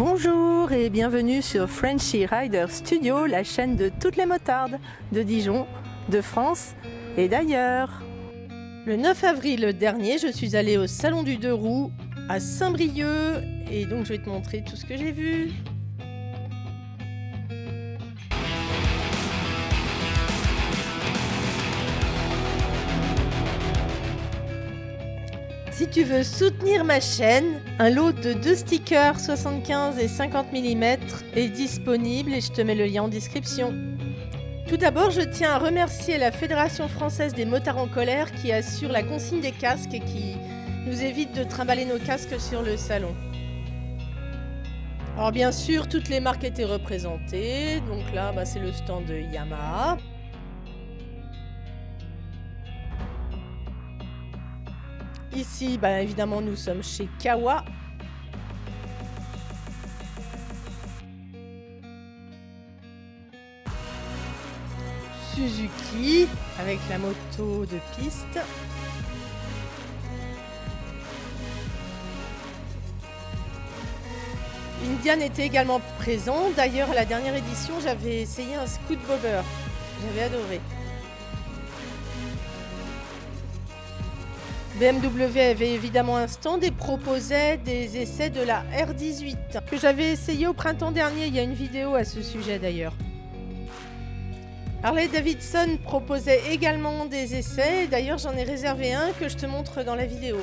Bonjour et bienvenue sur Frenchy Rider Studio, la chaîne de toutes les motardes de Dijon, de France et d'ailleurs. Le 9 avril dernier, je suis allée au Salon du Deux Roues à Saint-Brieuc et donc je vais te montrer tout ce que j'ai vu. Si tu veux soutenir ma chaîne, un lot de 2 stickers 75 et 50 mm est disponible et je te mets le lien en description. Tout d'abord, je tiens à remercier la Fédération française des motards en colère qui assure la consigne des casques et qui nous évite de trimballer nos casques sur le salon. Alors bien sûr, toutes les marques étaient représentées, donc là c'est le stand de Yamaha. Ici, évidemment, nous sommes chez Kawa. Suzuki, avec la moto de piste. Indian était également présent. D'ailleurs, à la dernière édition, j'avais essayé un Scoot Bobber. J'avais adoré. BMW avait évidemment un stand et proposait des essais de la R18 que j'avais essayé au printemps dernier. Il y a une vidéo à ce sujet d'ailleurs. Harley Davidson proposait également des essais. D'ailleurs, j'en ai réservé un que je te montre dans la vidéo.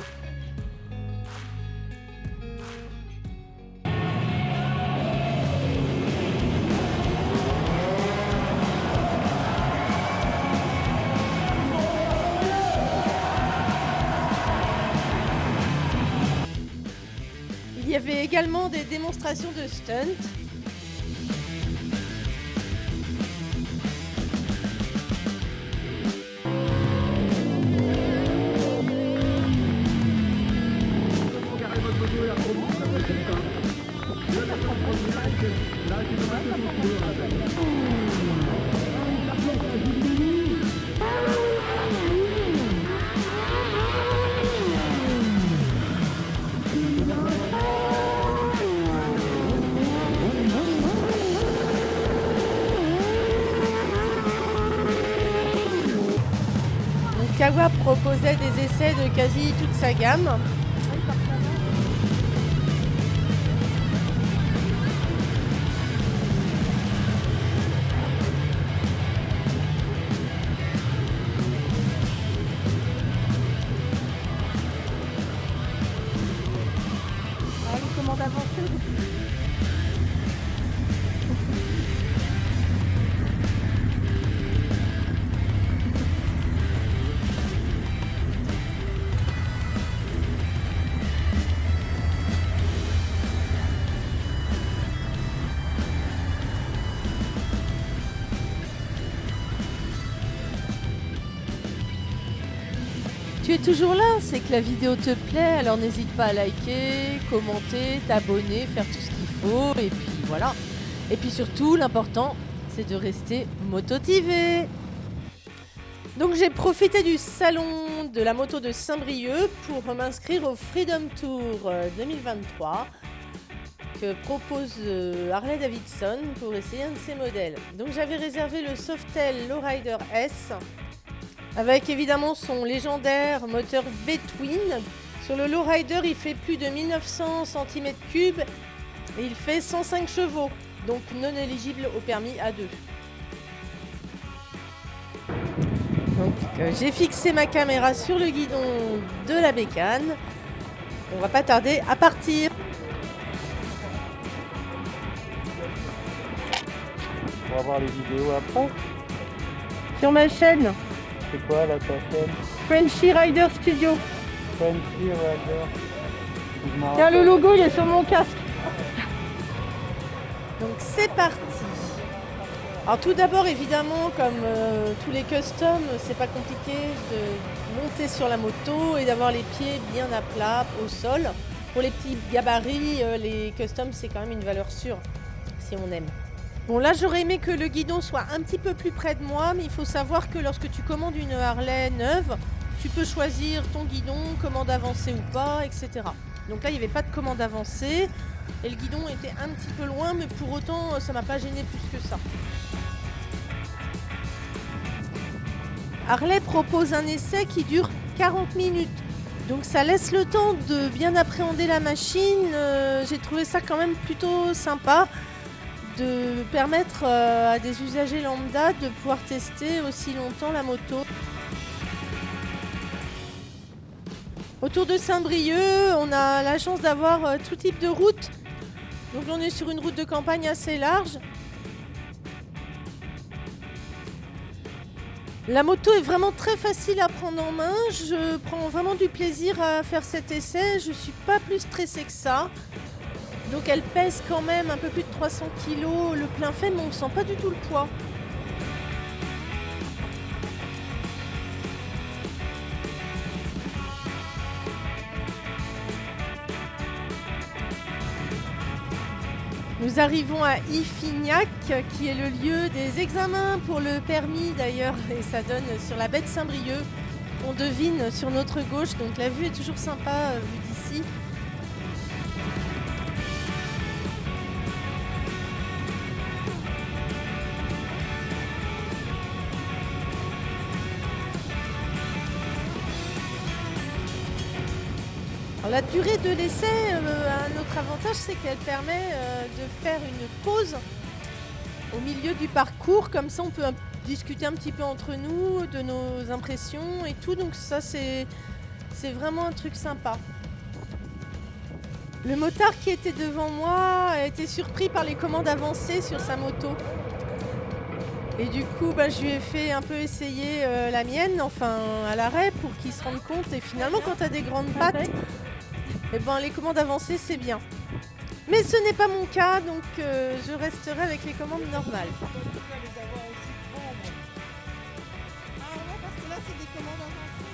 Il y avait également des démonstrations de stunt. Kawa proposait des essais de quasi toute sa gamme. Comment d'avancer ? Tu es toujours là, c'est que la vidéo te plaît, alors n'hésite pas à liker, commenter, t'abonner, faire tout ce qu'il faut, et puis voilà. Et puis surtout, l'important, c'est de rester mototivé. Donc j'ai profité du salon de la moto de Saint-Brieuc pour m'inscrire au Freedom Tour 2023 que propose Harley Davidson pour essayer un de ses modèles. Donc j'avais réservé le Softail Lowrider S, avec évidemment son légendaire moteur V-Twin. Sur le Lowrider, il fait plus de 1900 cm3 et il fait 105 chevaux, donc non éligible au permis A2. Donc j'ai fixé ma caméra sur le guidon de la bécane. On va pas tarder à partir. On va voir les vidéos après. Sur ma chaîne. C'est quoi là ta chaîne? Frenchy Rider Studio. Frenchy Rider. Tiens, le logo il est sur mon casque. Donc c'est parti. Alors tout d'abord évidemment comme tous les customs, c'est pas compliqué de monter sur la moto et d'avoir les pieds bien à plat au sol. Pour les petits gabarits, les customs c'est quand même une valeur sûre si on aime. Bon là j'aurais aimé que le guidon soit un petit peu plus près de moi, mais il faut savoir que lorsque tu commandes une Harley neuve, tu peux choisir ton guidon, comment d'avancer ou pas, etc. Donc là, il n'y avait pas de commande avancée. Et le guidon était un petit peu loin, mais pour autant, ça m'a pas gêné plus que ça. Harley propose un essai qui dure 40 minutes. Donc ça laisse le temps de bien appréhender la machine. J'ai trouvé ça quand même plutôt sympa de permettre à des usagers lambda de pouvoir tester aussi longtemps la moto. Autour de Saint-Brieuc, on a la chance d'avoir tout type de route. Donc on est sur une route de campagne assez large. La moto est vraiment très facile à prendre en main. Je prends vraiment du plaisir à faire cet essai. Je ne suis pas plus stressée que ça. Donc elle pèse quand même un peu plus de 300 kg le plein fait, mais on ne sent pas du tout le poids. Nous arrivons à Iffignac, qui est le lieu des examens pour le permis d'ailleurs, et ça donne sur la baie de Saint-Brieuc. On devine sur notre gauche, donc la vue est toujours sympa vue d'ici. La durée de l'essai, un autre avantage, c'est qu'elle permet de faire une pause au milieu du parcours. Comme ça, on peut discuter un petit peu entre nous de nos impressions et tout. Donc ça, c'est vraiment un truc sympa. Le motard qui était devant moi a été surpris par les commandes avancées sur sa moto. Et du coup, je lui ai fait un peu essayer la mienne, enfin à l'arrêt, pour qu'il se rende compte. Et finalement, quand tu as des grandes pattes, les commandes avancées, c'est bien. Mais ce n'est pas mon cas, donc je resterai avec les commandes normales. Ah ouais, parce que là, c'est des commandes avancées.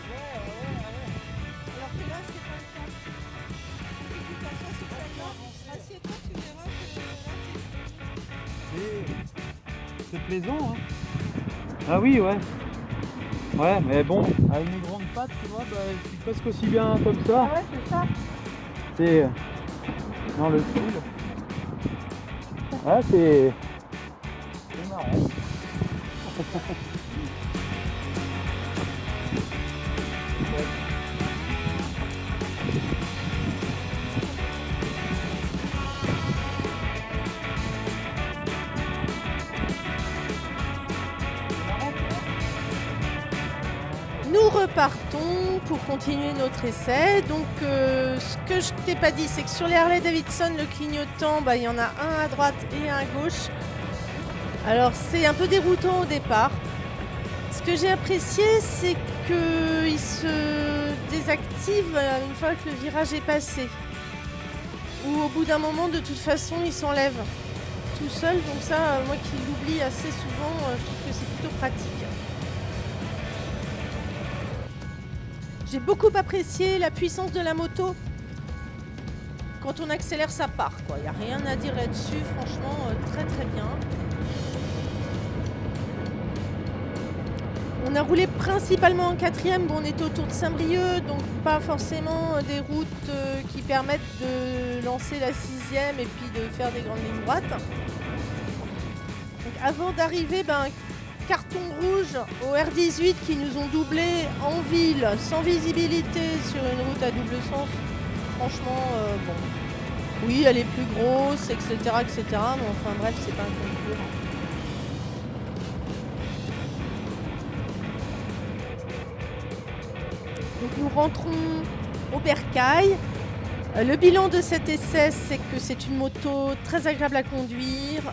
Alors que là, c'est pas le cas. Si tu t'assois sur celle-là, assieds-toi, tu verras que là, C'est plaisant, hein. Ah oui, ouais. Ouais, mais bon, avec une grande patte, tu vois, je suis presque aussi bien comme ça. Ah ouais, c'est ça. C'est dans le style. Ouais, c'est marrant. Nous repartons pour continuer notre essai. Donc ce que je t'ai pas dit, c'est que sur les Harley Davidson, le clignotant, il y en a un à droite et un à gauche. Alors c'est un peu déroutant au départ. Ce que j'ai apprécié, c'est qu'il se désactive une fois que le virage est passé. Ou au bout d'un moment, de toute façon, il s'enlève tout seul. Donc ça, moi qui l'oublie assez souvent, je trouve que c'est plutôt pratique. J'ai beaucoup apprécié la puissance de la moto. Quand on accélère, ça part, quoi. Il n'y a rien à dire là-dessus. Franchement, très très bien. On a roulé principalement en 4e. Bon, on était autour de Saint-Brieuc, donc pas forcément des routes qui permettent de lancer la 6e et puis de faire des grandes lignes droites. Donc avant d'arriver, carton rouge au R18 qui nous ont doublé en ville, sans visibilité sur une route à double sens. Franchement, bon. Oui, elle est plus grosse, etc., etc. Mais enfin bref, c'est pas un concurrent. Donc nous rentrons au bercail. Le bilan de cet essai, c'est que c'est une moto très agréable à conduire.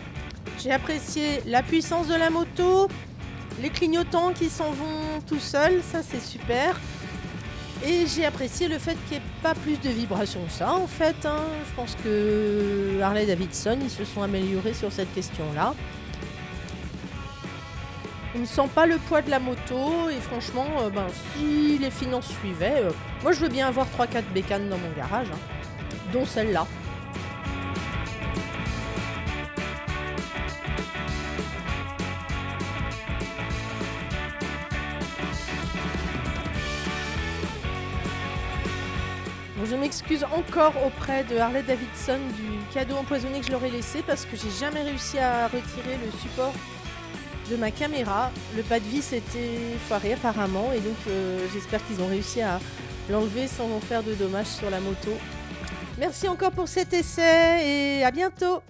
J'ai apprécié la puissance de la moto, les clignotants qui s'en vont tout seuls, ça c'est super. Et j'ai apprécié le fait qu'il n'y ait pas plus de vibrations que ça en fait. Je pense que Harley Davidson, ils se sont améliorés sur cette question-là. On ne sent pas le poids de la moto et franchement, si les finances suivaient, moi je veux bien avoir 3-4 bécanes dans mon garage, dont celle-là. Bon, je m'excuse encore auprès de Harley Davidson du cadeau empoisonné que je leur ai laissé parce que j'ai jamais réussi à retirer le support de ma caméra. Le pas de vis était foiré apparemment et donc j'espère qu'ils ont réussi à l'enlever sans faire de dommages sur la moto. Merci encore pour cet essai et à bientôt.